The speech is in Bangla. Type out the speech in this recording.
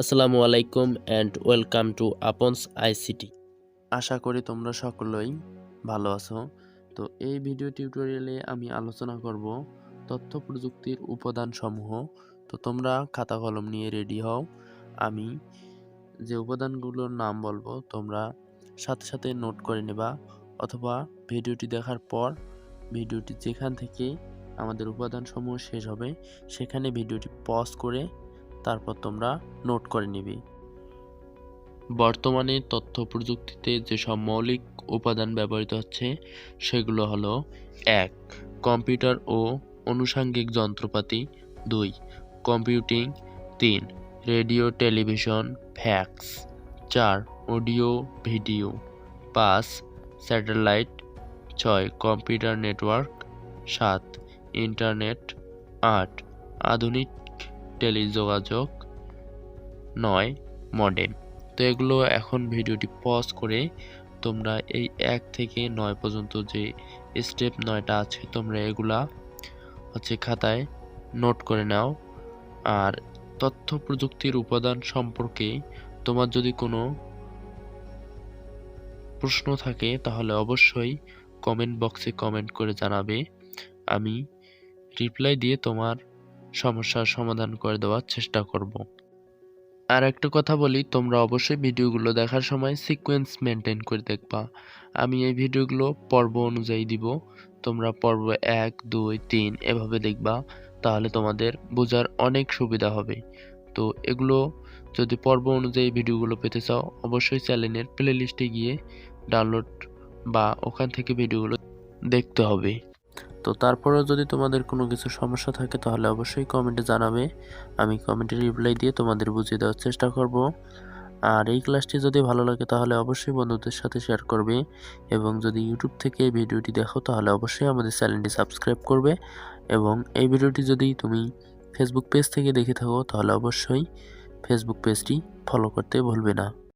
আসসালামু আলাইকুম অ্যান্ড ওয়েলকাম টু আপনস আইসিটি। আশা করি তোমরা সকলেই ভালো আছো। তো এই ভিডিও টিউটোরিয়ালে আমি আলোচনা করব তথ্য প্রযুক্তির উপাদানসমূহ। তো তোমরা খাতা কলম নিয়ে রেডি হও। আমি যে উপাদানগুলোর নাম বলবো তোমরা সাথে সাথে নোট করে নেবা, অথবা ভিডিওটি দেখার পর ভিডিওটি যেখান থেকে আমাদের উপাদানসমূহ শেষ হবে সেখানে ভিডিওটি পজ করে তারপর তোমরা নোট করে নিবে। বর্তমানে তথ্য প্রযুক্তিতে যেসব মৌলিক উপাদান ব্যবহৃত হচ্ছে সেগুলো হলো: ১. কম্পিউটার ও আনুষঙ্গিক যন্ত্রপাতি। ২. Computing. ৩. Radio, television, fax. ৪. Audio, video. ৫. Satellite. ৬. Computer network. ৭. Internet. ৮. আধুনিক টেলিযোগাযোগ। ৯. মডেম। তো এগুলো এখন ভিডিওটি পজ করে তোমরা এই ১ থেকে ৯ পর্যন্ত যে স্টেপ ৯টা আছে তোমরা এগুলা খাতায় নোট করে নাও। আর তথ্য প্রযুক্তির উপাদান সম্পর্কে তোমার যদি কোনো প্রশ্ন থাকে তাহলে অবশ্যই কমেন্ট বক্সে কমেন্ট করে জানাবে। আমি রিপ্লাই দিয়ে তোমার সমস্যার সমাধান করে দেওয়ার চেষ্টা করব। আর একটা কথা বলি, তোমরা অবশ্যই ভিডিওগুলো দেখার সময় সিকোয়েন্স মেনটেন করে দেখবা। আমি এই ভিডিওগুলো পর্ব অনুযায়ী দিব, তোমরা পর্ব ১, ২, ৩ এভাবে দেখবা, তাহলে তোমাদের বোঝার অনেক সুবিধা হবে। তো এগুলো যদি পর্ব অনুযায়ী ভিডিওগুলো পেতে চাও অবশ্যই চ্যানেলের প্লে লিস্টে গিয়ে ডাউনলোড বা ওখান থেকে ভিডিওগুলো দেখতে হবে। তো তারপরেও যদি তোমাদের কোনো কিছু সমস্যা থাকে তাহলে অবশ্যই কমেন্টে জানাবে। আমি কমেন্টে রিপ্লাই দিয়ে তোমাদের বুঝিয়ে দেওয়ার চেষ্টা করব। আর এই ক্লাসটি যদি ভালো লাগে তাহলে অবশ্যই বন্ধুদের সাথে শেয়ার করবে, এবং যদি ইউটিউব থেকে এই ভিডিওটি দেখো তাহলে অবশ্যই আমাদের চ্যানেলটি সাবস্ক্রাইব করবে, এবং এই ভিডিওটি যদি তুমি ফেসবুক পেজ থেকে দেখে থাকো তাহলে অবশ্যই ফেসবুক পেজটি ফলো করতে ভুলবে না।